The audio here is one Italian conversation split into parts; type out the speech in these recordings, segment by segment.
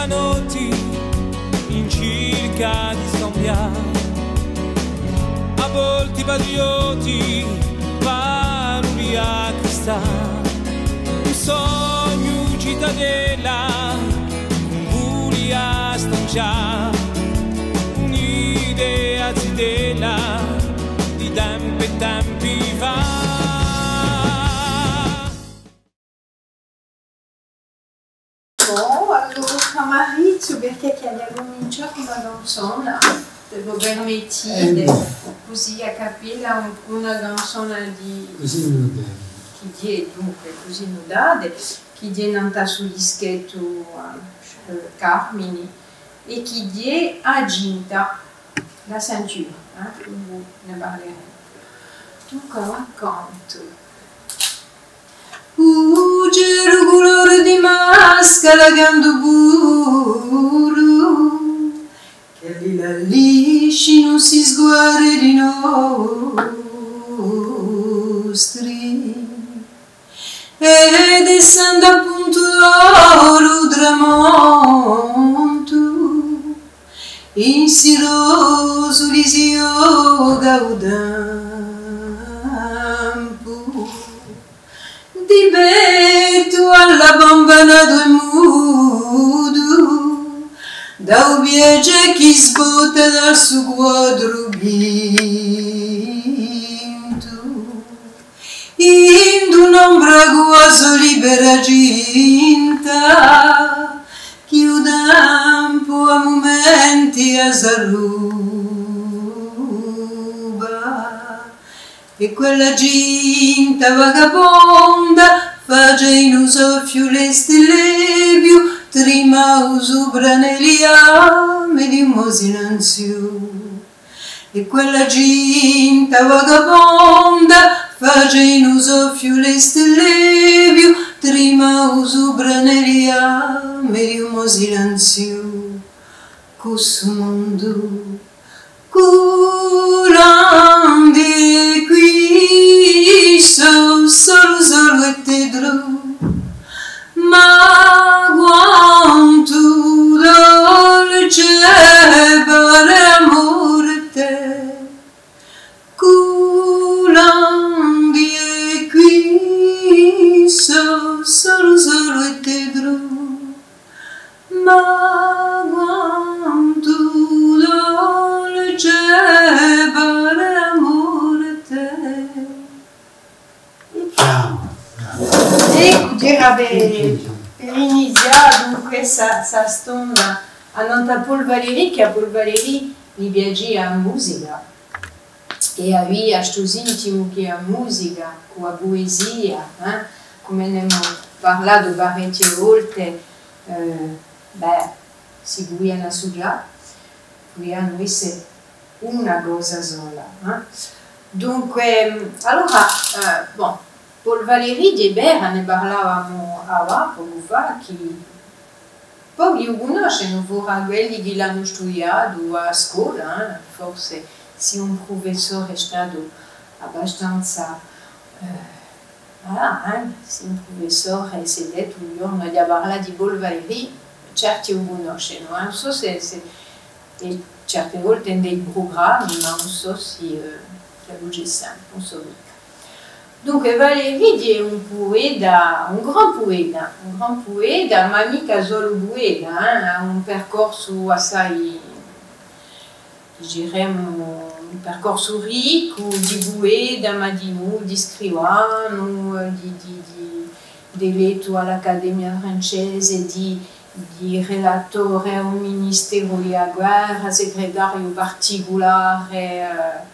giovanotti in cerca di scambiare a volti patrioti valori a cristare un sogno cittadella un vuli a stanciare un'idea zitella di tempi e tempi fa. Allora, Maurizio, perché abbiamo cominciato una canzone del Governetti, così a capire una canzone di chi è dunque così nudade, chi è nata sul dischetto Carmini e chi è agginta la ceinture, quindi ne parleremo. Dunque racconto. C'era colore di mascara quando puro che lì la lisci non si sguardi di nostri ed essendo appunto l'oro tramonto in siroso lisio gaudampo di betto alla bambana e mudo da ubiege chi sbotta dal suo quadro vinto in un'ombra quasi libera ginta chiuda un po' a momenti a saruba e quella ginta vagabonda face in uso fiule stellebio trima uso braneliame di mosinanzio e quella ginta vagabonda face in uso fiule stellebio trima uso braneliame di mosinanzio questo mondo curandi qui solo e tedro ma quanto dolce per amore te curandi qui solo e tedro ma quanto dolce per amore te. Ecco, dirà per iniziare dunque questa storia a nanta Paul Valéry, che a Paul Valéry mi piaceva la musica e aveva questo intimo che la musica, con la poesia, come ne abbiamo parlato parecchie volte, si può studiare, può essere una cosa sola. Dunque, allora, Paul Valéry di Bera ne parlavamo poco fa, che pochi lo conoscono, forse quelli che l'hanno studiato a scuola, forse se un professore è stato abbastanza, se un professore si è detto un giorno di parlare di Paul Valéry, certi lo conoscono, non so se certe volte in dei programmi, ma non so se lo c'è non so mica. Dunque Valéry è un poeta, un gran poeta, ma mica solo poeta, ha un percorso assai, diremmo, un percorso ricco di poeta, ma di scrivano, di eletto all'Accademia francese, di relatore a un ministero della guerra, segretario particolare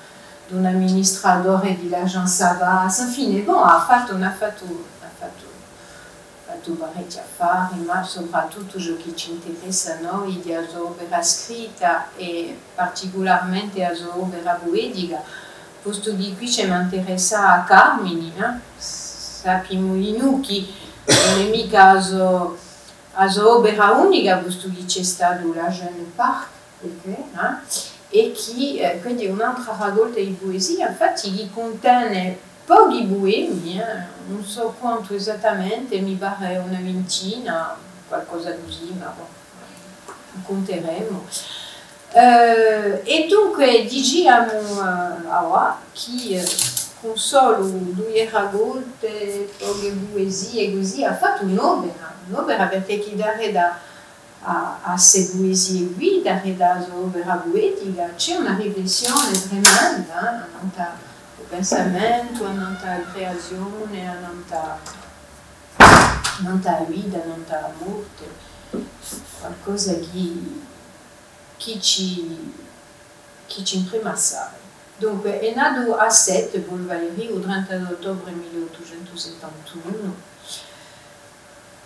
di un amministratore dell'agenzia Savas, infine, ha fatto parecchi affari, ma soprattutto ciò che ci interessa a noi della sua opera scritta e particolarmente la sua opera poetica, posto di qui ci interessa a Carmini, sappiamo di noi che non è mica la sua opera unica, posto che c'è stato la Jeune Parc, e che quindi è un'altra raccolta di poesia, infatti che contiene pochi poemi, non so quanto esattamente, mi pare una ventina, qualcosa così, ma incontreremo. E dunque diciamo chi con solo 2 raccolte, poche poesie così ha fatto un'opera perché chi dà a queste poesie qui, da un'opera poetica, c'è una riflessione tremenda, il pensamento, la creazione, la vita, la morte, qualcosa che ci imprime assai. Dunque, è nato a Sète, Paul Valéry, il 30 ottobre 1871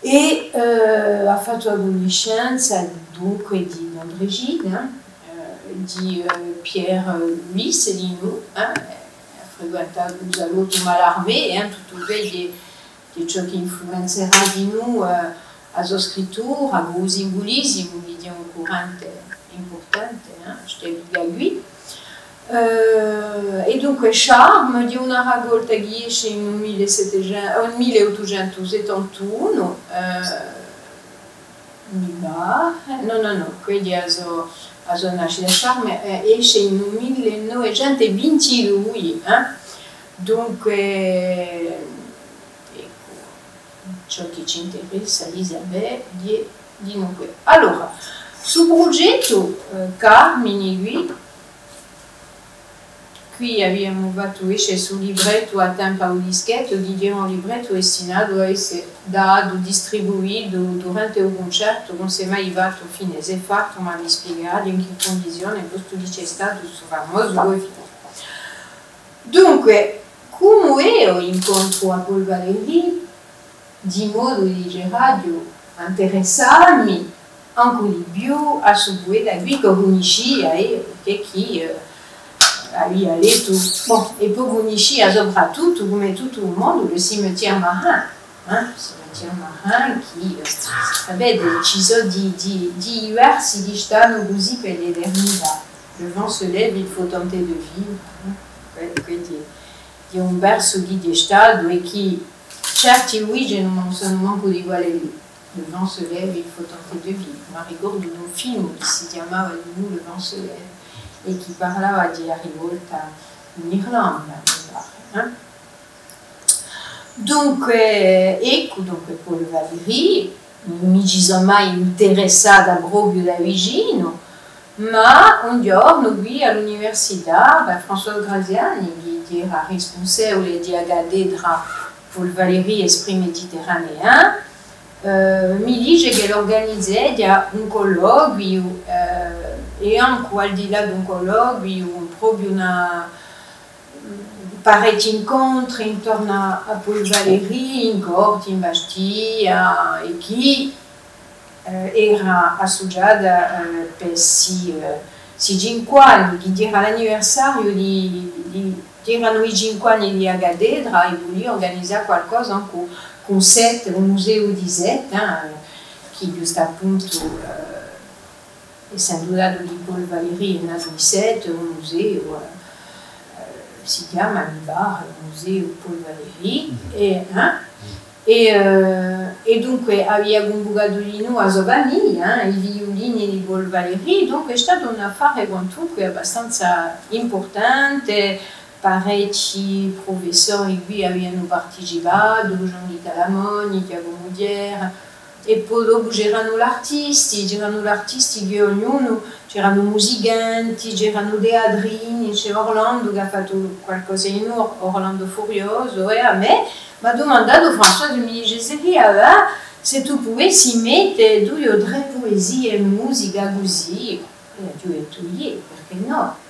e ha fatto la conoscenza dunque di André Gide, di Pierre Louis di nous, ha frequentato l'auto Mallarmé, tutto di ciò che influenzerà di noi a sua scrittura, a un simbolismo di un curante importante, Stevia lui. E dunque Charme di una raccolta che esce nel 1871 no, quindi a sua nascita. Charme esce nel 1922, dunque ecco ciò che ci interessa Elisabeth di noi. Allora, sul progetto Carmine qui abbiamo fatto esce sul libretto a tempo o dischetto, di un libretto destinato a essere dato, distribuito durante un concerto, non si è mai fatto fine, si è fatto, ma vi spiegate in che condizione questo è stato questo famoso. Dunque, come io incontro a Paul Valéry, di modo di radio interessarmi ancora di più a suo poeta qui che conoscia che chi aveva letto, e poi conoscia soprattutto come tutto il mondo il cimetière marin, che sapete ci sono di versi di stanno così per l'eternità. Le vent se lève, il faut tenter de vivre. Quindi è un verso di stato e che certi luigi non sono manco di quale lì. Le vent se lève, il faut tenter de vivre. Ma ricordo un film che si chiamava di nous Le vent se lève e che parlava di rivolta in Irlanda, mi pare. Dunque, ecco Paul Valéry, non mi ci sono mai interessata proprio da vicino, ma un giorno qui all'università, François Graziani, che era responsabile di Accademia Paul Valéry Esprit Méditerranéen, mi dice che organizza un colloquio e anche al di là di un colloquio proprio parecchi incontri intorno a Paul Valéry in corte, in Bastia e che era associata per si 5 anni, che era l'anniversario erano i 5 anni di Accademia e voleva organizzare qualcosa con Sète, un museo di Sète, che giusto appunto, essendo dato di Paul Valéry, è nato di Sète, un museo, si chiama Libar, il museo Paul Valéry, e dunque aveva convocato di noi a sua famiglia, i violini di Paul Valéry, dunque è stato un affare con tutto abbastanza importante. Parecchi professori qui avevano partecipato, Jean-Guy Talamoni, Tiago Mudier, e poi dopo c'erano gli artisti che ognuno, c'erano musicanti, c'erano teatrini, c'è Orlando che ha fatto qualcosa in Orlando Furioso, e a me mi ha domandato François, mi dice se tu potessi mettere 2 o 3 poesie e musica così, e io ho detto perché no?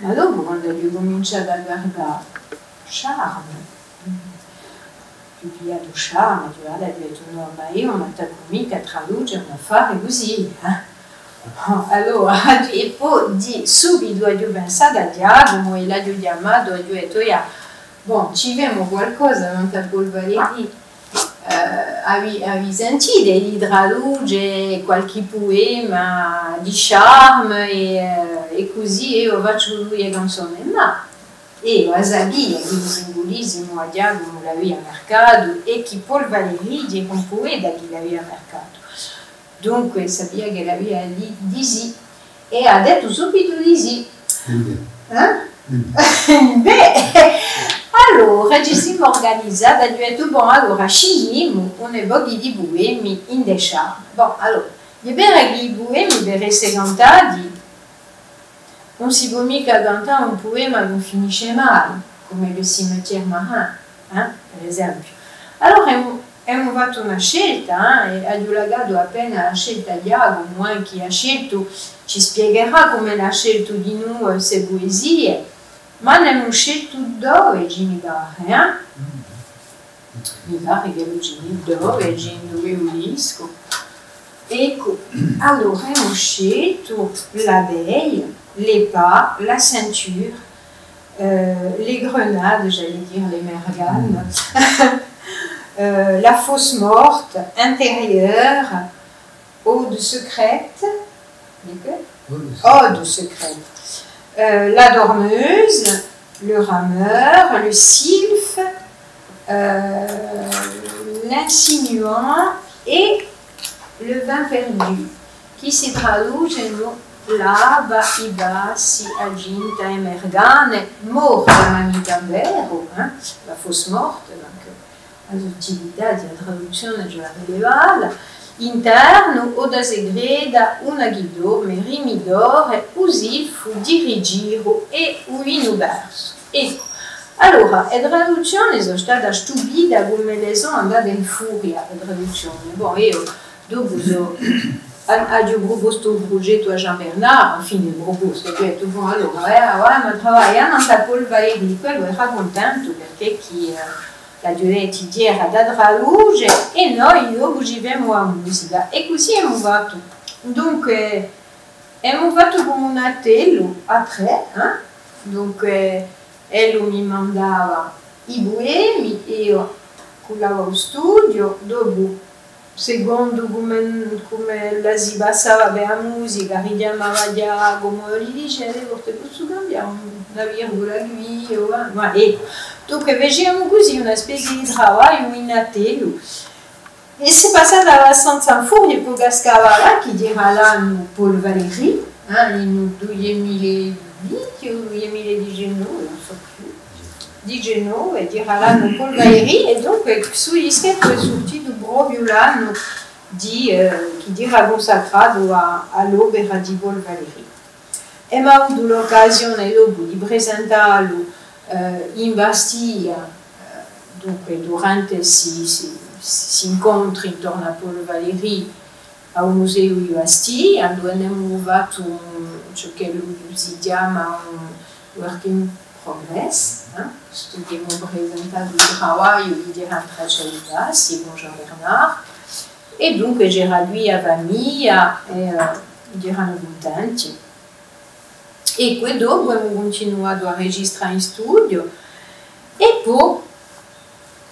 Ma dopo, quando ho cominciato a guardare Charme, ho pigliato Charme, ho detto no, ma io non attacco mica a traducere un affare così. Allora, e poi subito ho pensato a Giacomo e l'ho chiamato e ho detto, ci vediamo qualcosa da Paul Valéry. Avevi sentito di traduce qualche poema di Charme e così io faccio lui canzone, ma io sabia che il simbolismo a Giacomo l'aveva marcato e che Paul Valéry è un poeta che l'aveva marcato. Dunque sapeva che la via di sì e ha detto subito di sì. Beh, allora ci siamo organizzati, ha detto, bon, allora scegliamo un bocchi di boemi in Deschamps. Bon, allora, gli abbiamo i boemi per essere cantati, non si può mica cantare un poema che non finisce mai, come le cimetière marin, per esempio. Allora abbiamo fatto una scelta, e ha dilagato appena la scelta di Iago, chi ha scelto ci spiegherà come ha scelto di noi queste poesie, ma ne abbiamo scelto due, mi pare, mi pare che lo Gini dove, Gini dove Ulisco. Ecco, allora abbiamo scelto l'abeille, les pas, la ceinture, les grenades, j'allais dire les merganes, la fosse morte, intérieure, ode secrète, ode secrète, la dormeuse, le rameur, le sylphe, l'insinuant et le vin perdu, qui si traduce lava, i bassi, aginta e mergane, morte manita vero, la fosse morte, l'utilità di traduzione già rilevata, interno, oda segreda, una ghidome, rimidore, usilfu, dirigiro e uino verso. Ecco, allora, la traduzione sono stata stupida come le sono andate in furia, la traduzione. Bon, io dopo ho proposto un progetto a Jean-Bernard, infine proposto, ho detto, bon, allora, ma travagliamo a Polvaleri, quello era contento perché chi la direttiera da Draluge e noi dopo ci abbiamo a musica e così abbiamo fatto. Dunque, abbiamo fatto come un attello a tre, dunque, Ello mi mandava i poemi, io collavo allo studio, dopo secondo come la si passava per la musica, richiamava Giacomo, gli diceva, posso cambiare una virgola qui, ecco. Dunque facevamo così una specie di lavoro in attello. E si è passata abbastanza in furia perché scavava chi dirà l'anno Paul Valéry, in 2020 o 2019, non so più. Di Genova e dirà l'anno Paul Valéry e dunque sugli scherzi è sortito proprio l'anno chi dirà consacrato all'opera di Paul Valéry. E abbiamo avuto l'occasione dopo di presentarlo in Bastiglia, dunque durante si incontri intorno a Paul Valéry al Museo di Bastiglia, dove abbiamo fatto ciò che si chiama un working progress, abbiamo presentato il lavoro di Rantracella, con Jean-Bernard, e dunque c'era lui a famiglia e erano contenti. E poi dopo abbiamo continuato a registrare in studio e poi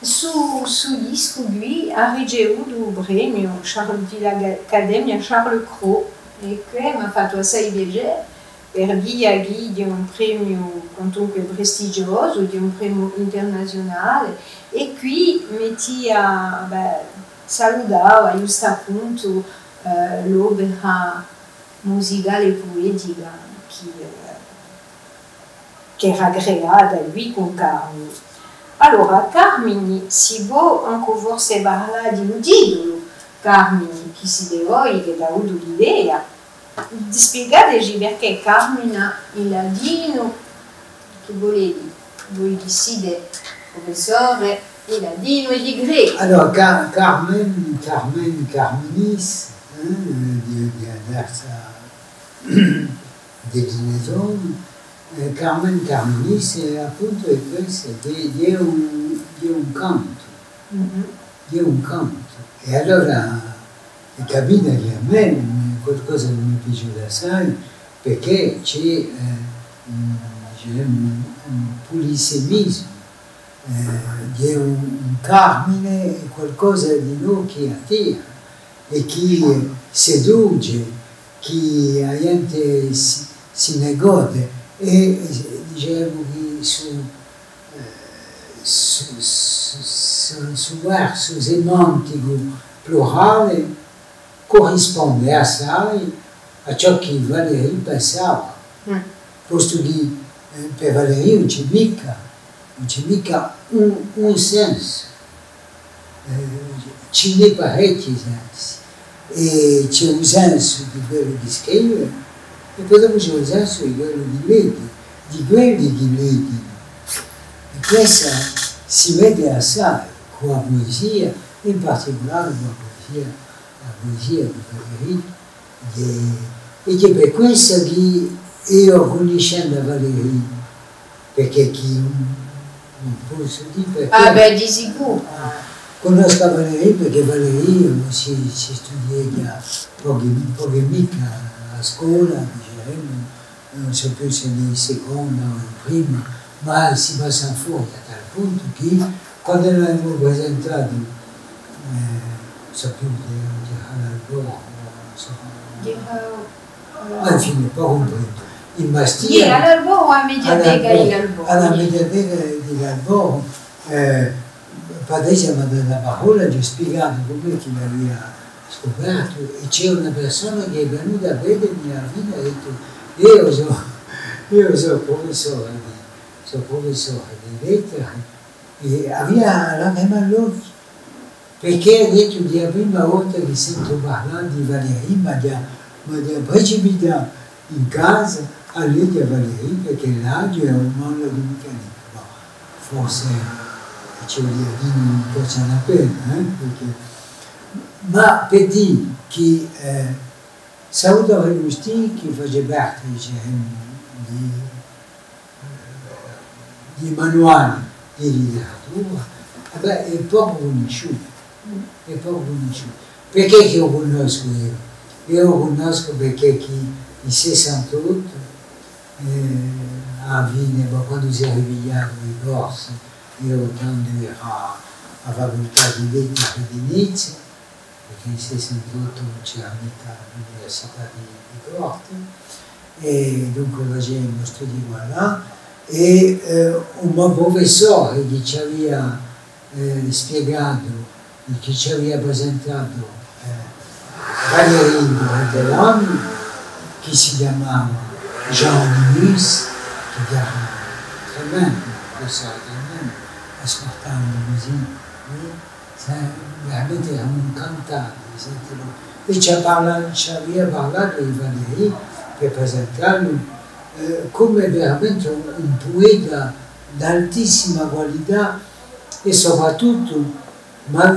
su disco lui ha ricevuto il premio dell'Accademia Charles Cros e che mi ha fatto assai piacere per via di un premio comunque prestigioso, di un premio internazionale e qui metti a salutare giusto appunto l'opera musicale e poetica che era creata lui con Carmine. Allora, Carmine si può anche forse parlare di un titolo, Carmine, chi si deve che ha avuto l'idea. Spiegateci perché Carmine il ladino, che volete? Voi decidete, professore, il ladino e di greco. Allora, Carmen Carmenis, di diversa declinazione, Carmen Carmenis appunto è questo, di un canto, di un canto. E allora capita che a me qualcosa non mi piace assai perché c'è un polisemismo, di un Carmine, qualcosa di noi che attira e che seduce, che la gente si negode e diciamo che su verso semantico plurale corrisponde assai a ciò che Valéry pensava, posto che per Valéry non c'è mica un senso, ce n'è parecchi sensi, e c'è un senso di quello che scrive, e poi dopo c'è un senso di quello che legge, di quelli che leggono. E questo si vede assai con la poesia, in particolare con la poesia di Valéry, e che per questo che io conoscendo Valéry, perché chi non posso dire perché... Ah beh, di sicuro. Conosco Valéry perché Valéry si studia poche mica a scuola, diciamo, non so più se in seconda o in prima, ma si passa fuori a tal punto che quando l'abbiamo presentato, so più di all'alboro, infine, poco un punto. In Bastia, all'alboro o a Mediateca di Alboro? Alla Mediateca di Alboro, Patrizia mi ha dato la parola, gli ho spiegato come che l'aveva scoperto, e c'è una persona che è venuta a vedermi alla fine e ha detto io sono professore di lettere, e aveva la mano all'occhio, perché ha detto che è la prima volta che sento parlare di Valéry, ma ha precipitato in casa a leggere Valéry, perché l'audio è un mondo di meccanica, forse ci vuol dire non piace la pena, perché... ma per dire che Salvatore Agustini, che faceva parte di manuali di letteratura, è poco conosciuto, Perché che lo conosco io? Io lo conosco perché in 68, a Viene, quando si è ripigliato i corsi, io quando ero a facoltà di lettere di Nizza, perché in 68 c'era mica l'università di Corte, e dunque facevamo studi qua là, e un mio professore che ci aveva spiegato, che ci aveva presentato Valéry durante l'anno, che si chiamava Jean Mus, che era tremendo, professore tremendo, ascoltando così, veramente era un cantante, e ci aveva parlato di Valéry per presentarlo come veramente un poeta d'altissima qualità, e soprattutto a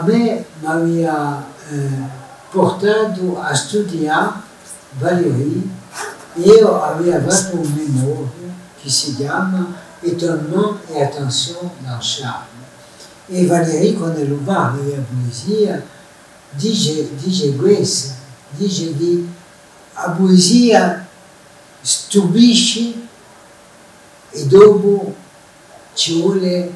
me mi aveva portato a studiare Valéry, e io avevo fatto un memoria che si chiama Étonnement et attention dans Charme. E Valéry, quando lo parla della poesia, dice questo, dice che la poesia stupisce e dopo ci vuole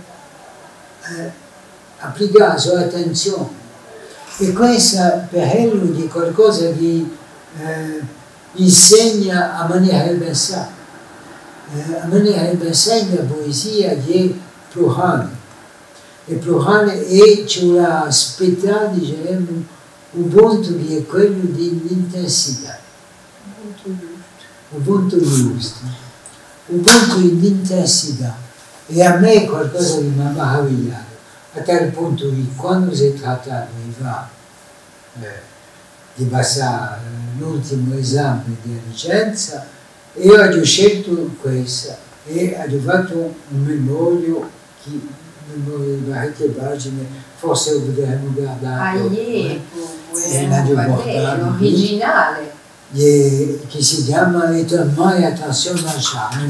applicare la sua attenzione. E questo per lui è qualcosa che insegna a maniera di pensare. A maniera di pensare la poesia che è plurale. È plurale e ci vuole aspettare, diciamo, un punto che è quello dell'intensità. Un punto giusto. Un punto di intensità. E a me è qualcosa che mi ha meravigliato, a tal punto che quando si è trattato di passare l'ultimo esame di licenza, io ho scelto questa e ho fatto un memorio di parecchie pagine, forse lo potremmo guardare. L'originale. Che si chiama Étonnement et attention dans Charme.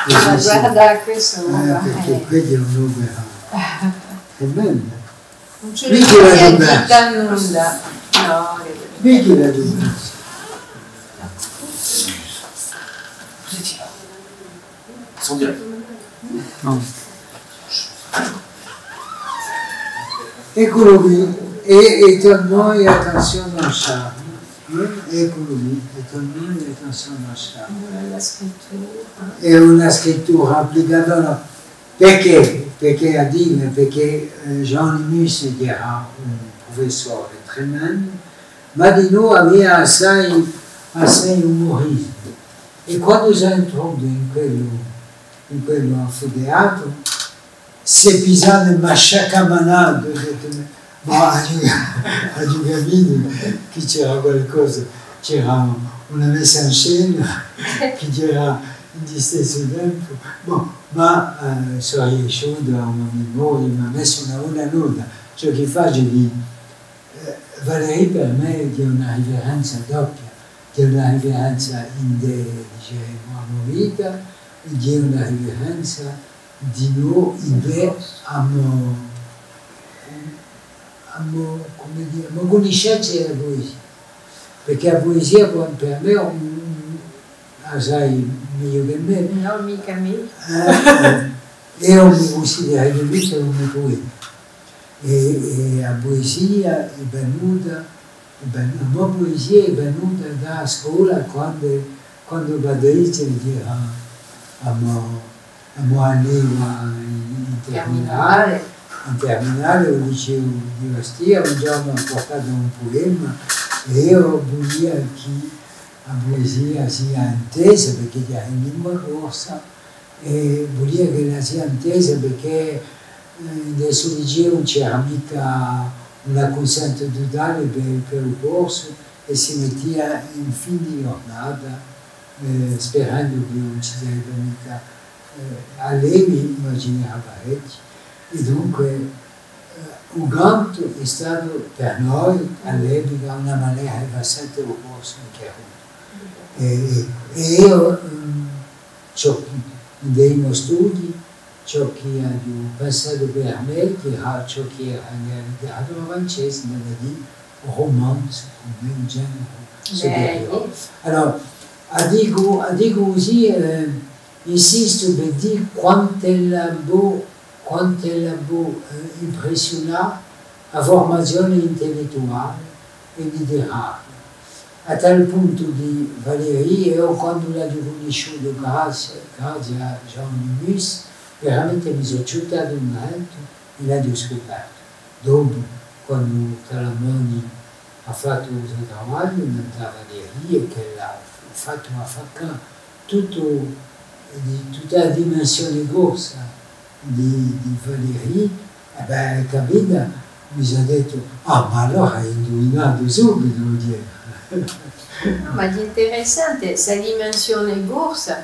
Guarda questo. Perché quello è un'opera tremenda. Non ce l'ho da nulla. No, vedi la giustizia. Sono diretto. No. Eccolo qui, Étonnement et attention dans Charme. Eccolo qui, Étonnement et attention dans Charme. È una scrittura applicata. Perché? Perché a dire, perché Jean Mus, che era un professore tremendo, ma di noi aveva assai umorismo. E quando si entrò in quello anfiteatro, si pisava ma sciacamanato, ma a Giugamini che c'era qualcosa, c'era una messa in scena che c'era di stesso tempo, ma sono riuscito a una memoria, mi ha messo una nota, ciò che faccio di Valéry per me è una riverenza doppia, di una riverenza in nuova vita e di una riverenza di noi in come conoscenza della poesia, perché la poesia per me è assai meglio che me. No, mica me. Io mi considero come poeta. E la poesia è venuta, la mia poesia è venuta da scuola quando Patrizia diceva a mia allievo in terminale, ho dicevo di Bastia, un giorno ho portato un poema e io volevo che la poesia sia intesa perché era in lingua corsa e volevo che la sia intesa perché nel suo liceo non c'era mica una consente totale per il corso e si metteva in fin di giornata sperando che non ci sarebbe mica allievi, immaginava parecchi. E dunque un canto è stato per noi all'epoca una maniera di passare il corso in chiaro. E io dei miei studi, ciò che ha passato per me, che era ciò che era nella letteratura francese, nella di romanzo, come un genere superiore. Allora, dico così, insisto per dire quanto è impressionante la formazione intellettuale e letteraria. A tal punto di Valéry, io quando l'ho conosciuto grazie a Jean Lemus, veramente mi sono ciutato un momento e l'ho scoperto. Dopo, quando Talamoni ha fatto il suo lavoro nella Valéry e che ha fatto tutta la dimensione grossa di Valéry, capito? Mi sono detto, ma allora hai indovinato subito, No, ma di interessante, questa dimensione corsa,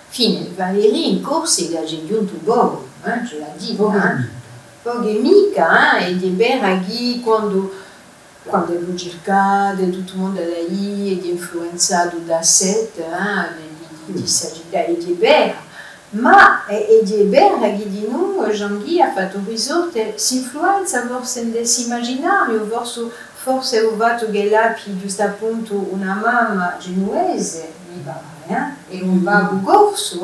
fine, Valéry in Corsica c'è giunto poco, ce l'ha detto, poco mica, e di Beraghi quando è cercato, tutto il mondo da lì, è influenzato da Seth, di Sagittario e di Beraghi. Ma è di Beraghi di noi, Jean-Guy ha fatto risorgere l'influenza forse dell'immaginario, forse ho fatto che là, giusto appunto una mamma genuese, e un babbo corso,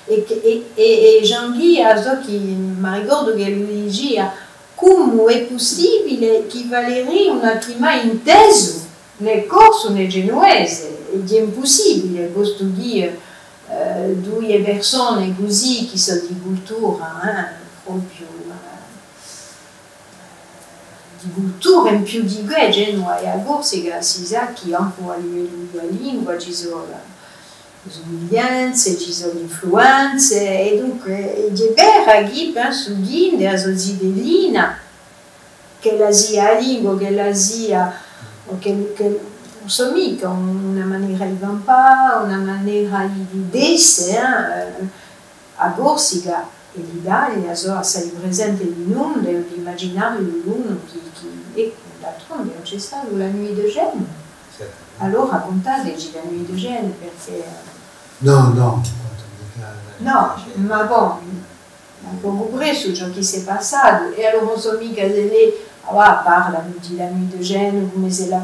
e Jean-Guy ha detto che, mi ricordo che lui diceva, come è possibile che Valéry non ha mai inteso nel corso nel genuese, ed è impossibile, posso dire, due persone così che sono di cultura, proprio di cultura in più di che Genova e a Corsica si sa che anche a livello della lingua ci sono somiglianze, ci sono influenze e dunque è vero che penso che nella società che la sia lingua, che la sia non so mica una maniera di campare, una maniera di essere a Corsica e l'Italia sono assai presente in noi, nell'immaginario di uno e d'altronde non c'è stato la Nuit de Gênes. Allora raccontateci la Nuit de Gênes perché... No, ma bon, un po' presto ciò che si è passato e allora non so mica se lei parla di la Nuit de Gênes come se la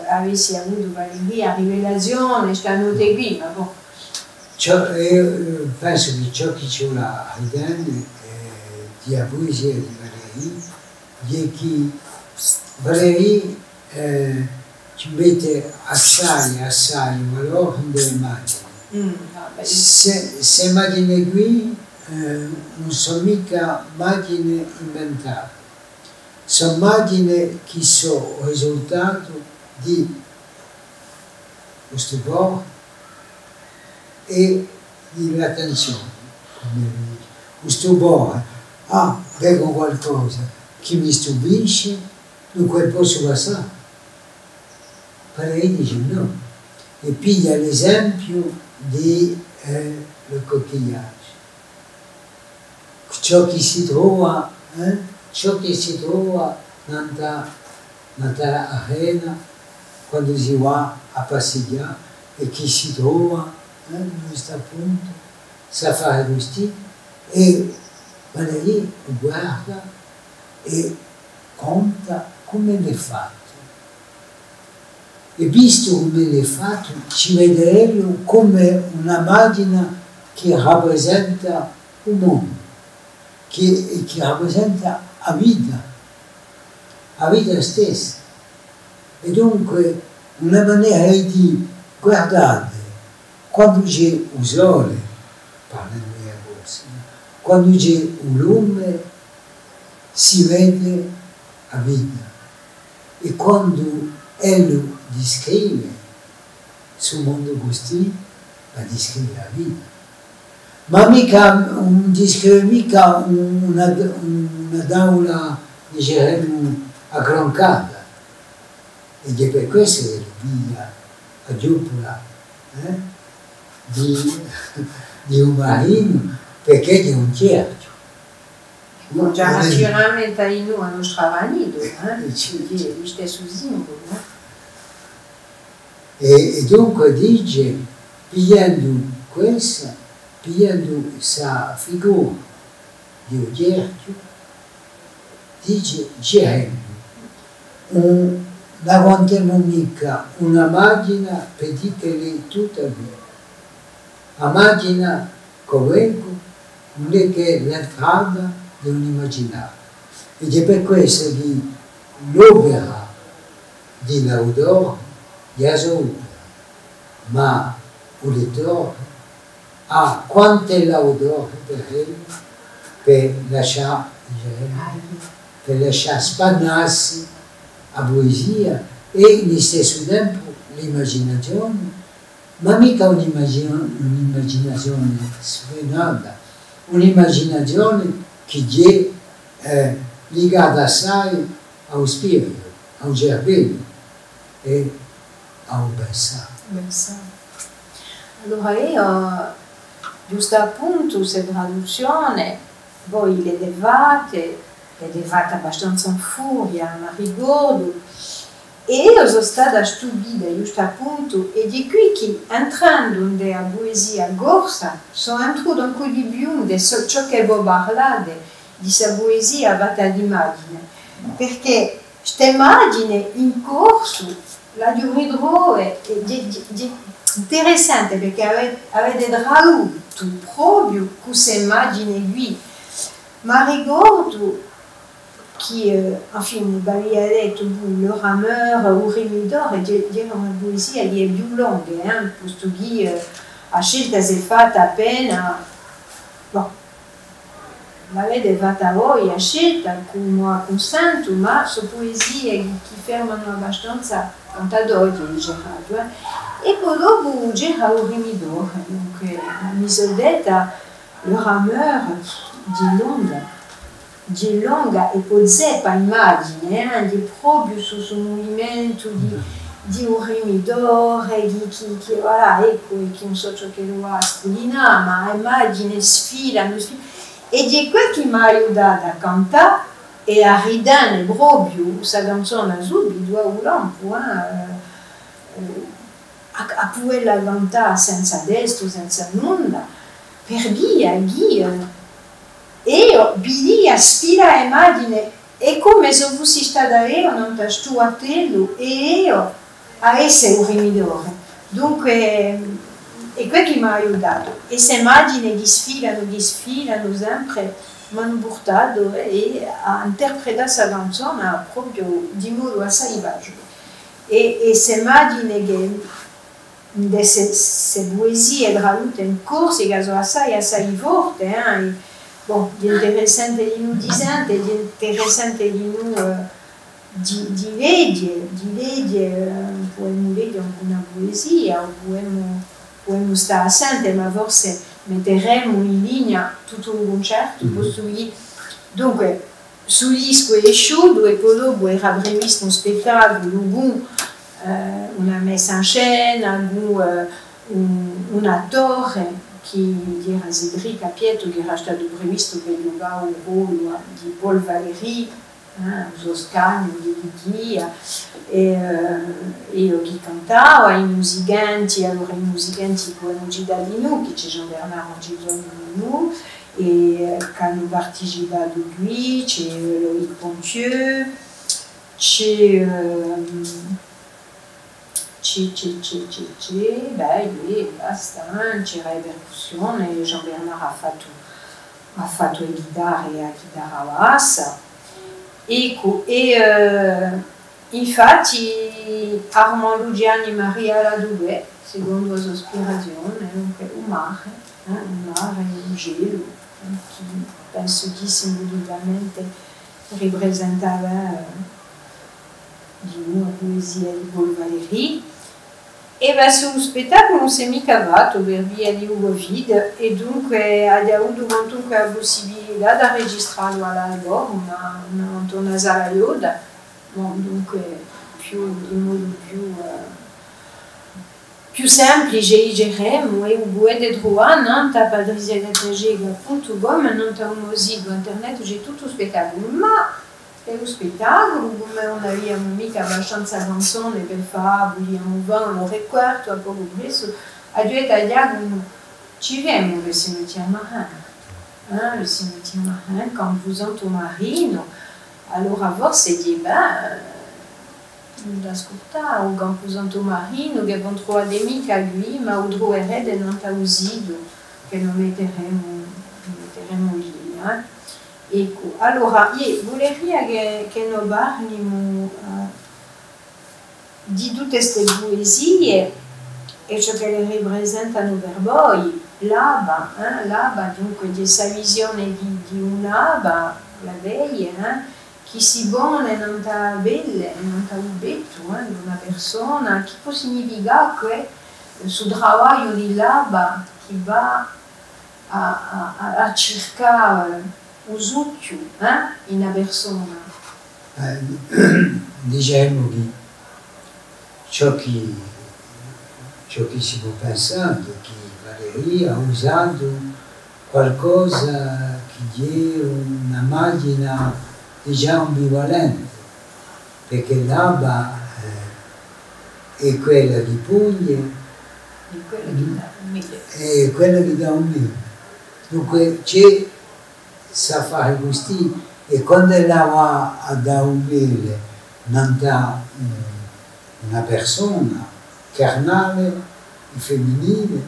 avessi avuto Valéry a rivelazione, stanno qui, ma bon. Penso che ciò che c'è là all'interno di la poesia di Valéry è che Valéry ci mette assai valore nelle immagini. Se immagini qui non sono mica macchine inventate. sono immagini che sono il risultato di questo cuore e dell'attenzione, come lui dice. Questo cuore, vedo qualcosa che mi stupisce, dunque posso passare. Però lei dice no, e piglia l'esempio del coquillaggio. Ciò che si trova nella arena quando si va a passeggiare e che si trova in questo punto, sa fare così e va lì, guarda e conta come l'è fatto. E visto come l'è fatto, ci vedremo come una macchina che rappresenta un mondo, che rappresenta la vita stessa. E dunque una maniera di guardare, quando c'è il sole, parla noi a Borsa, quando c'è un lume si vede la vita. E quando lui descrive sul mondo così, la descrive la vita. Ma mica non descrive mica una tavola, diciamo, aggroncata. Ed è per questo che via a Giupola di un marino, perché è un cerchio. Già nazionalmente in noi non stravanido, quindi lo stesso simbolo. E dunque dice, pigliando questa, pigliando questa figura di un cerchio, dice davanti a mica una macchina per dire che lei tutta via. La macchina comunque non è che l'entrata di un immaginario. Ed è per questo che l'opera di Laudor è la sua opera, ma il lettore ha quanto è Laudor per lasciare spannarsi la poesia e allo stesso tempo l'immaginazione, ma mica un'immaginazione sfrenata, un'immaginazione che è legata assai allo spirito, al cervello e al pensiero. Allora io, giusto appunto, questa traduzione, voi le devate abbastanza in furia, ma ricordo, e io sono stata stupita, giusto appunto, e di qui che entrando nella poesia corsa, sono entrato ancora di più di ciò che voi parlate, di questa poesia fatta di immagine, perché questa immagine in corso, la ritrovo, è interessante perché avete tradotto proprio questa immagine qui, ma ricordo che, enfin, vi ha detto le rameur, il rimidor, era una poesia che è più lunga, posto che la scelta si è fatta appena, l'avete fatta voi, la scelta, come consento, ma sono poesie che fermano abbastanza cantatori, Gerardo. E poi dopo c'era il rimidor, dunque mi sono detta, le rameur di lunga e poi zeppa immagine, di proprio sul movimento di un rimidore, che voilà, ecco, che non so ciò che lo ha scolinato, ma immagine sfilano, e di quel che mi ha aiutato a cantare e a ridare proprio questa canzone subito a un lampo, a poterla cantare senza destro, senza nulla, per via, e io vidi a spira immagine, è come se fossi stata io non sto a tello e io a essere un rimidore. Dunque, è quello che mi ha aiutato. E queste immagini che sfilano sempre, mi hanno portato a interpretare questa canzone proprio di modo assai vago. E queste immagini che queste poesie tradotte in corsi che sono assai forti, Bom, di interessante di nu disante, di interessante di nu di vedere, possiamo vedere una poesia, o possiamo stare assente, ma forse metteremo in linea tutto un concerto, dunque, sugli squadri e poi dopo era previsto un spettacolo, una messa in scena, un attore che era Cédric Apieto, che era stato previsto per giocare il ruolo di Paul Valéry, Toscano, di Lidia, e che cantava, i musicanti, allora i musicanti erano girati di noi, che c'è Jean-Bernard Angelo di noi, e che hanno partecipato qui, c'è Loïc Pontieux, c'è basta, c'era la percussione, Jean-Bernard ha fatto le chitarre a chitarra bassa. Ecco, infatti Armand Lugiani e Maria Ladouet, secondo la sua ispirazione, un mare un gelo, che penso che simbolicamente rappresentava di una poesia di Paul Valéry. E sullo spettacolo non si è mica cavato per via di Covid, e dunque ha avuto comunque la possibilità di registrarlo all'album, una sala Yoda, dunque in modo più semplice diremo, e potete trovare a patriciagategega.com, un sito internet c'è tutto lo spettacolo, ma per lo spettacolo, come non abbiamo mica abbastanza canzone per fare, vogliamo fare un ore e quarto, a poco presto, a due tagliamo, ci vediamo le cimetière marin, le cimetière marin, quand vous êtes au marino, allora forse di da ascoltare, o quand vous êtes au marino, che non trovate mica lui, ma lo troverete in usido, che lo metteremo lì. Ecco, allora, io vorrei che noi parliamo di tutte queste poesie e ciò che le rappresentano per voi. L'aba, dunque, di questa visione di un'aba, la veglia, che si pone in una bella, in un taubetto di una persona, che può significare che sul lavoro di l'aba che va a cercare usucchio in una persona. Diciamo che ciò che si può pensare è che Valéry ha usato qualcosa che è una macchina diciamo ambivalente, perché l'aba è quella che pugna e quella che dà un mille. Dunque c'è sa fare così, e quando ella va a dare un mille non dà una persona carnale e femminile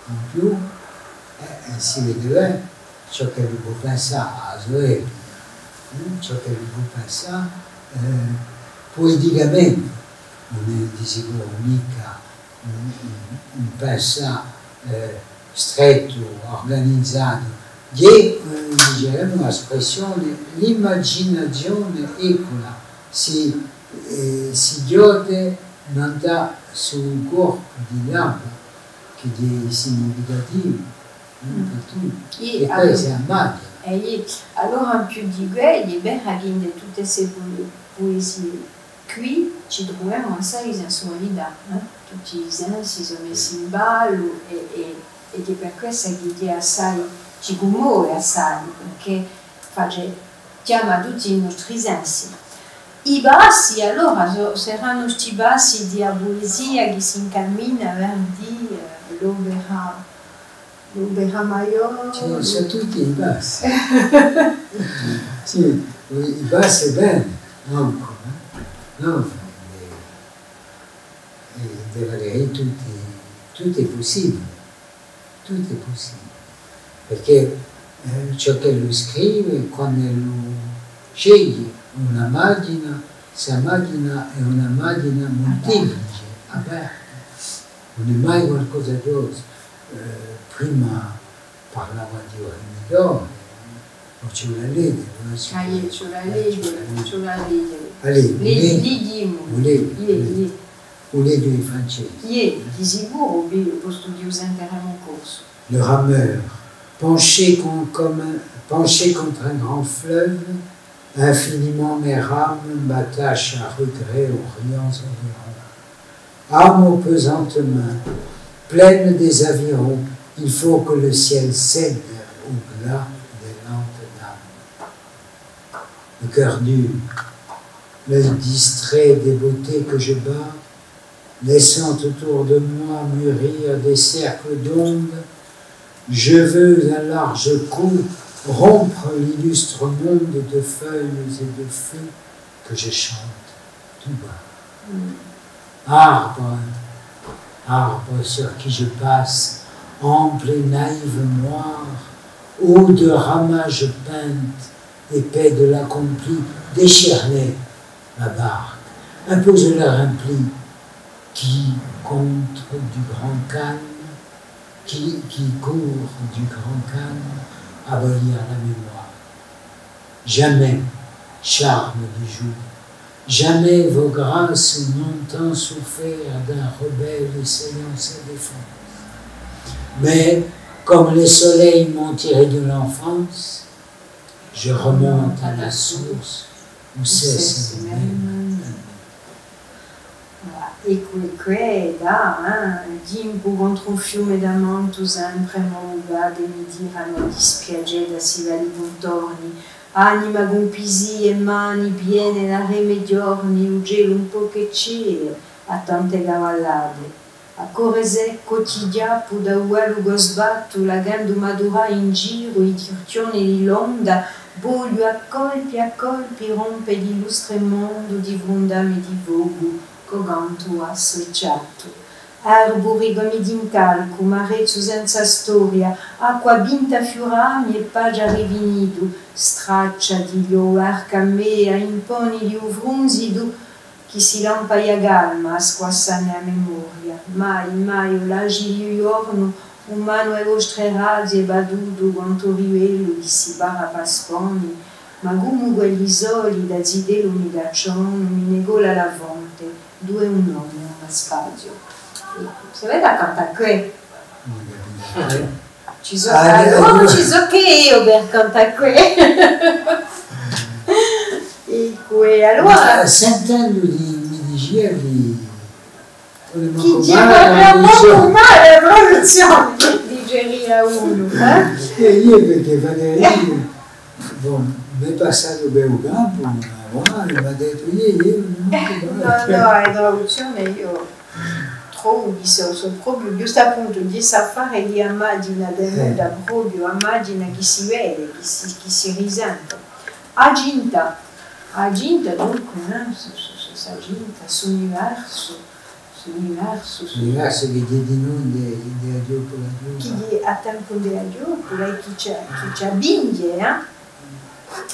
in più, si vede bene ciò che lui può pensare a Zoé, ciò che lui può pensare poeticamente, non è di sicuro mica un pensare stretto, organizzato. Diciamo l'espressione, l'immaginazione, eccola, si gioca non dà sul corpo di l'aba, che è significativo, e poi si ammaglia. Allora, più di quello, è vero che in tutte queste poesie qui ci troviamo assai di sensualità, tutti i sensi sono messi in ballo, ed è per questo che è assai ci commuove assai, perché chiama tutti i nostri sensi. I bassi, allora, saranno questi bassi di poesia che si incammina verso l'opera maior. Sono tutti i bassi. Sì, i bassi bene, non deve avere tutto è possibile, tutto è possibile. Perché ciò che lui scrive, quando lui sceglie una macchina, questa macchina è una macchina molteplice, aperta, non è mai qualcosa di rosa. Prima parlava di Ormidone, c'è la legge, c'è la legge. Legge, ou les deux francesi. Di sicuro posso di usare un corso. Le rameur, penché contre un grand fleuve, infiniment mes rames m'attachent à regret aux riants environs. Âme aux pesantes mains, pleine des avirons, il faut que le ciel cède au glas des lentes dames. Le cœur dur, l'œil distrait des beautés que je bats, laissant autour de moi mûrir des cercles d'ondes, je veux un large coup rompre l'illustre monde de feuilles et de feux que je chante tout bas. Arbre, arbre sur qui je passe, ample et naïve moire, haut de ramages peintes, épais de l'accompli, déchire-les, ma barque, impose-leur un pli, qui contre du grand calme, qui court du grand calme, abolir la mémoire. Jamais, charme du jour, jamais vos grâces n'ont tant souffert d'un rebelle essayant sa défense. Mais, comme les soleils m'ont tiré de l'enfance, je remonte à la source où cesse le même. E qui da dimpo contro un fiume d'amanto sempre nuova che mi tirano dispiacere si vali contorni, anima con pisi e mani piene da reme giorni, un gelo un po' che c'è a tante cavallate. A corre secco ti giappo da uguale sbatto, lagando madura in giro i tirchioni di l'onda, voglio a colpi rompe l'illustre mondo di vondame di vogo. Coganto associato. Arbori come d'incalco, marezzo senza storia, acqua vinta fiorami e pagia rivinido, straccia di lio arcamea, imponi di uvrunzido, chi si lampaia galma a squassane a memoria. Mai o l'agi giorno, umano e vostre razzi e badudo quanto riuello di si barra pasponi, ma come quelli soli da zidelo mi daccion, mi negò la lavonte. Due un nome, uno spazio. Se vede a cantare qui. Ci so che io per cantare qui. E qui, allora... Sentendo mi dicevi... Chi diceva molto male la produzione di Geria 1. Io perché Valerio, mi è passato per un campo, mi ha detto io no, in traduzione io trovo che sono proprio giusto appunto di fare di immagina da proprio immagina che si vede, che si risente. Aginta dunque, s'aginta sull'universo che di noi di addio con la chi a tempo di addio, chi ci abbinge,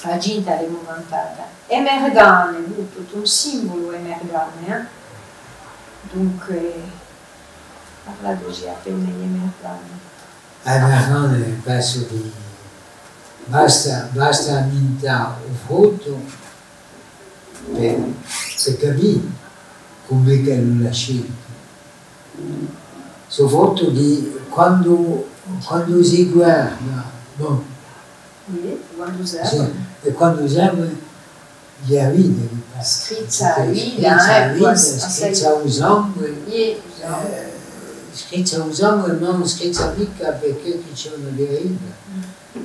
Aginta è montata. Emergane, tutto un simbolo emergane. Dunque, parla così appena gli emergane. Emergane penso di basta minta un frutto per capire come che non l'ha scelto. Soprattutto di quando si guarda, Quando usiamo. E quando usiamo gli avvide, scrizza vita, scrizza usando, scrizza usando e non scrizza picca perché chi c'è una vita,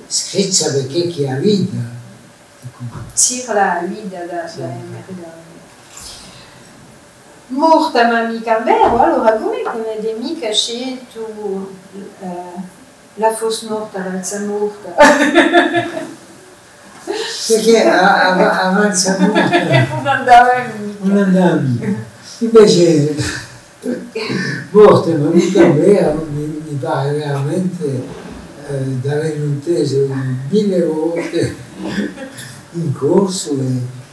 scrizza perché chi ha vita. Tira la vita da emergere. Morta ma mica vero, allora come avete mica scelto la fosse morta, l'alza morta? Perché avanza morta non andava mica. Invece morta ma mica vero mi pare veramente d'aver inteso 1000 volte in corso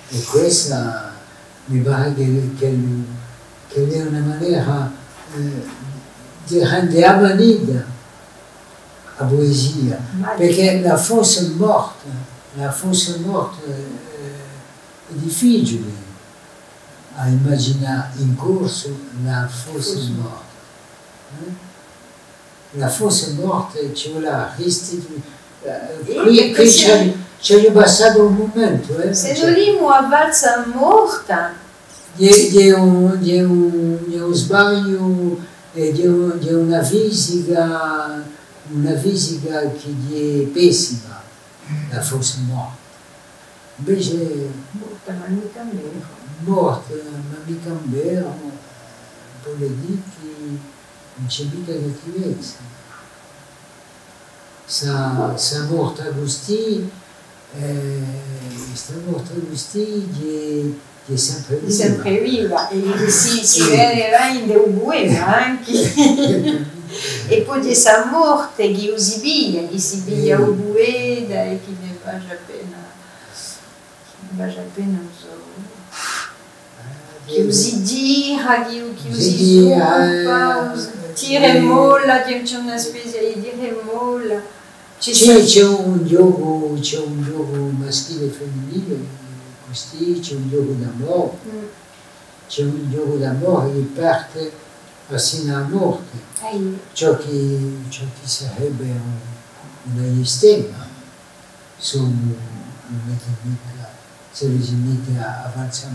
e questa mi pare che è una maniera di rendere amanita la poesia, perché la fosse morta la fossa morte è difficile a immaginare in corso la fossa morte. La fossa morte ci vuole restituire. Qui c'è passato un momento. Se non lì a valsa morta. Di un sbaglio, di una fisica che è pessima, la fossa morta. Invece Morta, ma mica vero. Morta, ma mica vero, vuol dire che non c'è mica cattivezza. Sta morta così, è sempre viva. Sempre viva, e si vedeva in buona anche. E poi di essa morte che si piglia ubueda e che ne va appena che usi gira, che usi zuppa, tira molla, che c'è una specie di dire molla. C'è un gioco maschile e femminile, così c'è un gioco d'amore. C'è un gioco d'amore che parte fino alla morte. Ciò che sarebbe una stemma su un'etnica, se si mette a avanzare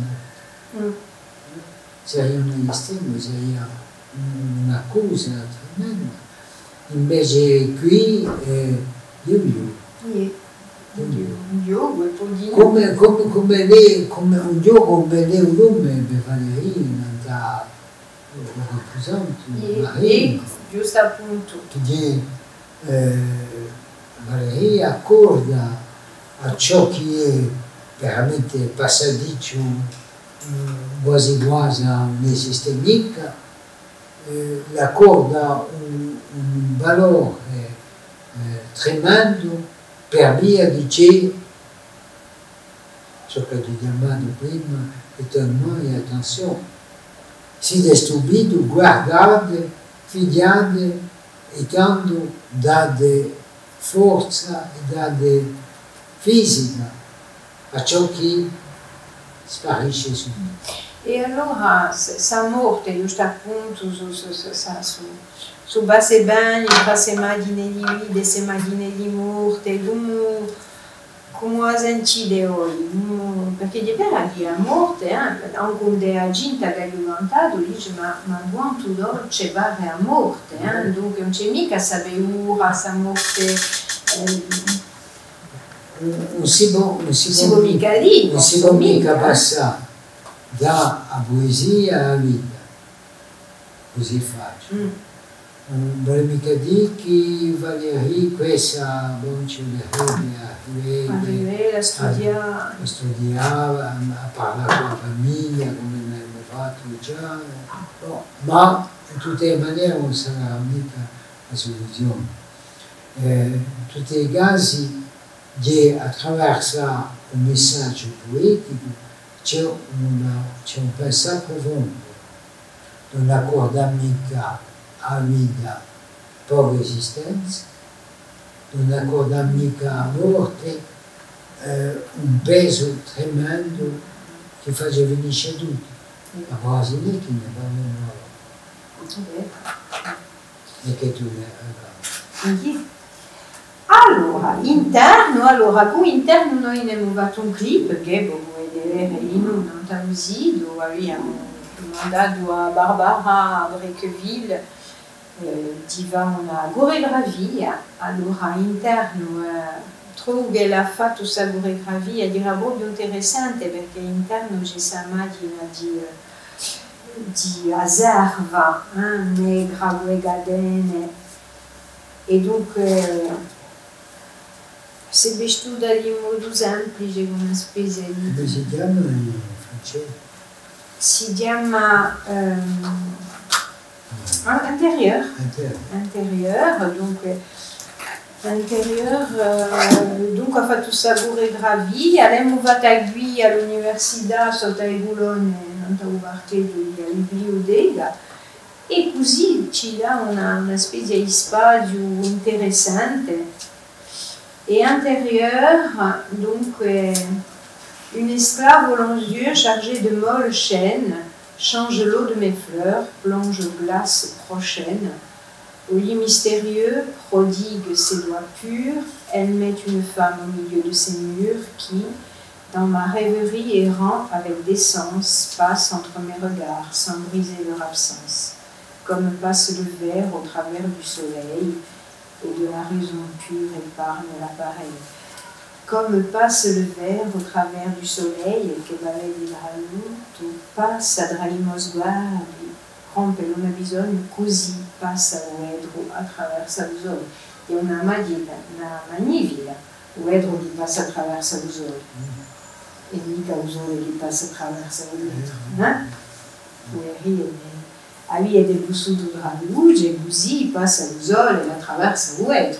morte. Sarebbe una stemma, sarebbe un'accusa tremenda. Invece qui un gioco e poi come un gioco come lei un nome per fare da rappresentante giusto appunto che Valeria accorda a ciò che è veramente passadiccio quasi a un'esistenza, le accorda un valore tremendo per via di ciò che ti chiamato prima, étonnement e attenzione. Siete stupiti, guardate, figliate e tanto date forza e date fisica a ciò che sparisce subito. E allora sa morte giusto appunto su base bagni, base immagine di vita, se immagine di morte, come sentite oggi? Perché di vera di la morte, anche quando è agita che è diventato, dice ma quanto dolce va a morte, dunque non c'è mica sa paura, sa morte. Non si può mica passare da poesia alla vita, così facile. Non vuole mica dire che Valérie questa ci arrivare a studiare, a parlare con la famiglia come abbiamo fatto già, ma in tutte le maniere non sarà mica la soluzione. In tutti i casi, attraverso un messaggio poetico c'è un pensiero profondo, non accorda mica a vita poca esistenza, non accorda mica a morte un peso tremendo che fa venire tutto. Ma quasi non che ne parliamo. E che tu ne allora, con interno noi abbiamo fatto un clip che come vedere in un'Andalusia dove abbiamo mandato a Barbara a Brequeville di fare una coreografia. Allora interno trovo che l'ha fatto questa coreografia era proprio interessante perché interno c'è questa macchina di aserva, negra, gadene e dunque si vestita in modo semplice come una specie di... Come si chiama in francese? Si chiama intérieur, donc ha fatto questa coreografia, abbiamo fatto qui all'università sotto i Boulogne, non ho parte della biblioteca, e così ci dà una specie di spazio interessante. Et intérieur, donc, une esclave aux longs yeux chargée de molles chaînes change l'eau de mes fleurs, plonge aux glaces prochaines. Au lit mystérieux, prodigue ses doigts purs, elle met une femme au milieu de ces murs qui, dans ma rêverie errant avec décence, passe entre mes regards sans briser leur absence, comme passe le verre au travers du soleil, et de la raison pure épargne l'appareil. Come passe le verre au travers du soleil che vale il raluto, passa tra gli sguardi, rompe una bisogno, così passa Uedro attraverso l'usole. È una magnifica, Uedro che passa attraverso l'usole, e mica l'usole che passa attraverso l'Uedro. A lui è del bussuto tra luce, e così passa l'usole e attraverso l'Uedro.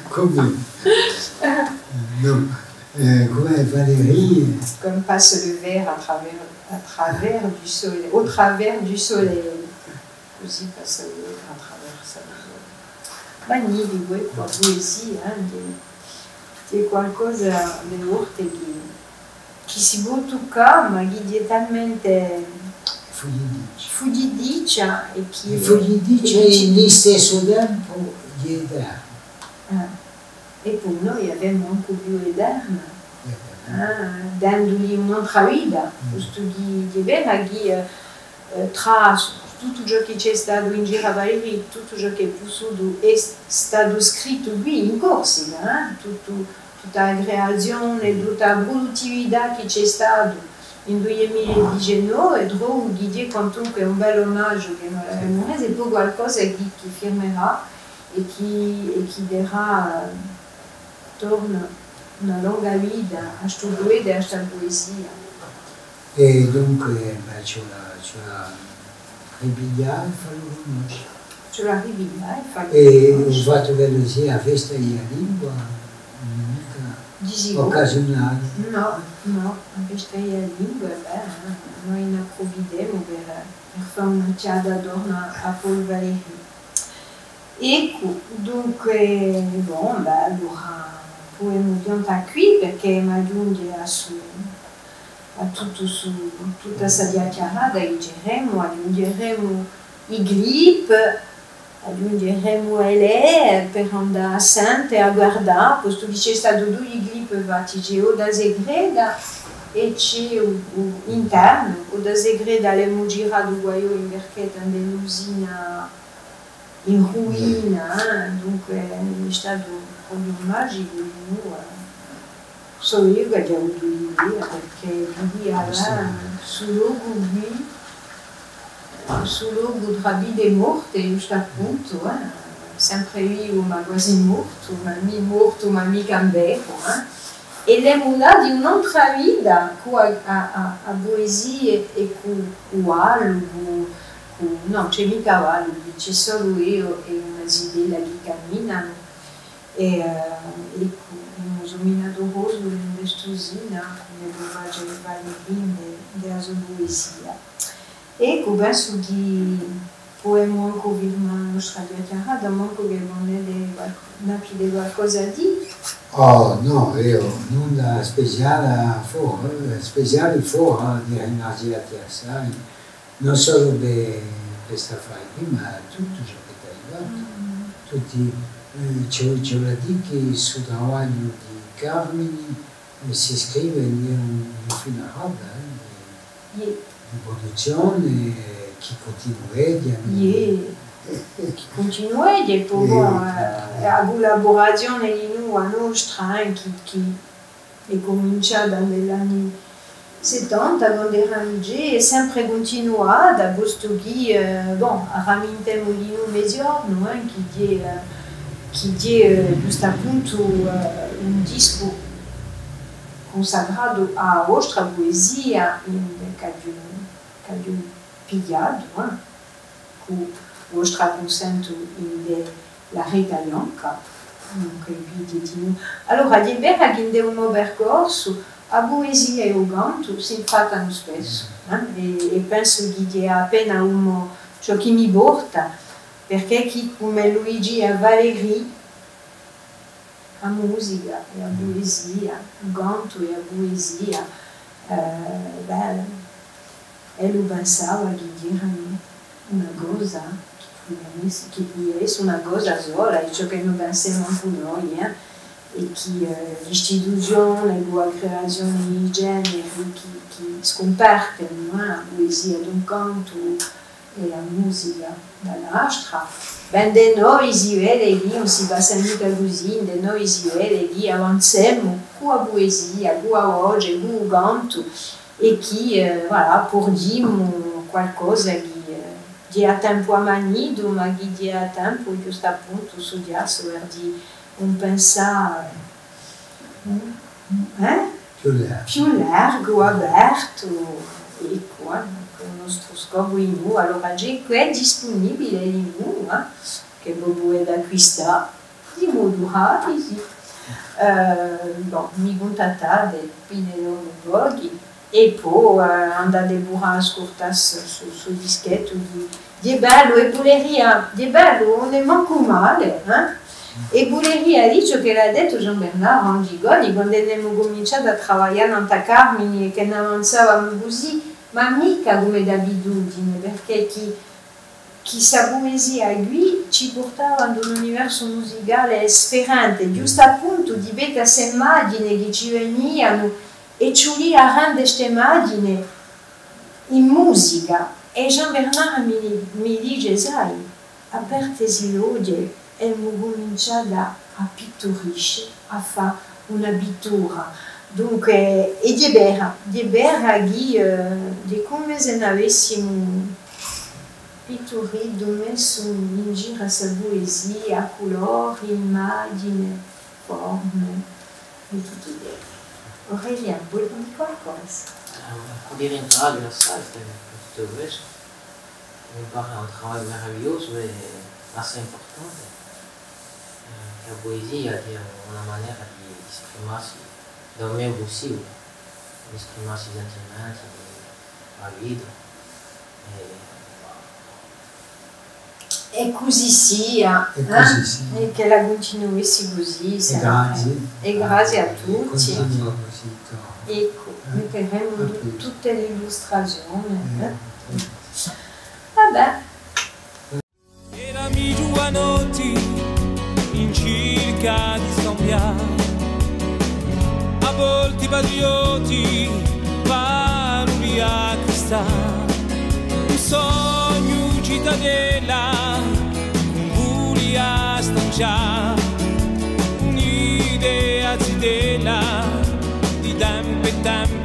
Come? Non. Come Valérie? Comme passe le verre à travers du soleil, au travers du soleil. Così passa il verre attraverso il sole. Magnifico, qua poesia, c'è qualcosa di forte che si può toccare, ma che è talmente fuggidiccia e che... Fuggidiccia e allo stesso tempo di eterno. E poi noi abbiamo anche più eterno, dandogli un'altra vita, questo di vera che tra tutto ciò che c'è stato in giro a Valérie, tutto ciò che è possuto è stato scritto qui in Corsica, tutta la creazione, tutta la produttività che c'è stata in 2019, trovo che quantunque è un bel omaggio che non abbiamo reso, è poi qualcosa che firmerà e che darà torna una lunga vita a questo poeta e a questa poesia. E dunque c'è la ribiglia e fa lo conoscere. C'è la ribiglia e fa lo E ho conoscere. fatto quello sia a festa di lingua, mica occasionale. No, a festa di lingua, noi ne approfittemo per fare una chiada d'orno a Paul Valéry. Ecco, dunque, allora potremmo piantare qui perché mi aggiunge tutta questa dichiarata, aggiungeremo i grip, aggiungeremo lei per andare a Sante a guardare, posto che c'è stato due grip fatti, c'è o da Segreda e c'è interno, o da Segreda abbiamo girato guaio in Berchetta dell'usina in ruina, dunque è stato proprio magico, solo io che ho avuto l'idea, perché l'idea là, sul luogo tra vita e morte, giusto appunto, sempre io ma quasi morto, ma mi morto, ma mica vero, e l'emola di un'altra vita, a poesia e con dialogo. No, c'è mica cavallo, c'è solo io e una zidella che camminano e abbiamo somminato roso in quest'usina come doveva Valérie della sua poesia. Ecco, penso che potremmo anche firmare la nostra chiacchierata, ma anche che non avete qualcosa a dire. Oh no, io nulla speciale fuori di ringraziarti assai. Non solo per questa Friday, ma tutto ciò che ti hai dato. Tutti, c'è da dire che il suo lavoro di Carmine si scrive in una fine roba di produzione che continua Che continua e poi la collaborazione di noi a nostra che è cominciata negli anni 70, quando era Nigé, è sempre continuata, posto che ramintemo di noi mezzogiorno, che è giusto appunto un disco consacrato a vostra poesia che ho pigliato, con vostra consento la Rita Bianca. Allora, di vera che è un percorso a poesia e il canto si fanno spesso e penso che è appena ciò che mi porta, perché chi come Luigi e Valérie a musica e a poesia, a canto e a poesia. E lui pensava che era una cosa, che è una cosa sola, e ciò che noi pensiamo anche noi, e che l'istituzione, la creazione di generi che scompartono la poesia da un canto e la musica dall'altra. Ben, da noi si vede che non si passa mica così, da noi si vede che avanziamo con la poesia, con la voce, con il canto, e che, voilà, per dire qualcosa che ha tempo a manito, ma che ha tempo giusto appunto studiarsi per dire un pensare più largo, aperto, e qua, con il nostro scopo in noi. Allora, già qui è disponibile in noi, che voi potete acquistare di modo rapido. Mi contattate qui nei loro blog e poi andate pure a ascoltare sul dischetto di bello e Bulleria, di bello, non è manco male. E Bulleria ha detto che l'ha detto Gian Bernardo Angigoni quando abbiamo cominciato a lavorare in Carmine e che non avanzavamo così, ma mica come d'abitudine, perché chi sa poesia lui ci portava ad un universo musicale sferrante, giusto appunto di vedere queste immagini che ci venivano e ci voleva rendere queste immagini in musica. E Gian Bernardo mi dice, sai, apertesi l'odio e ho cominciato a pittorisce, a fare una pittura. Dunque, e di vera di come se ne avessimo pittorito, messo in giro questa poesia, colori, immagini, forme, e tutto dentro. Aurélien, vuoi dire qualcosa? Pour dire une phrase, ça, c'est un petit peu. On parle d'un travail merveilleux et assez important. La poésie è una maniera di esprimersi dal mio possibile, di esprimersi i sentimenti, la vita. E così sia, e che la continuessi così. E grazie a tutti. Ecco, metteremo tutte le illustrazioni. Vabbè. Erami giovanotti in cerca di scambiare, a volte patrioti, valori a cristallo, un sogno cittadella, un voli a stanciare, un'idea zitella di tempo e tempo.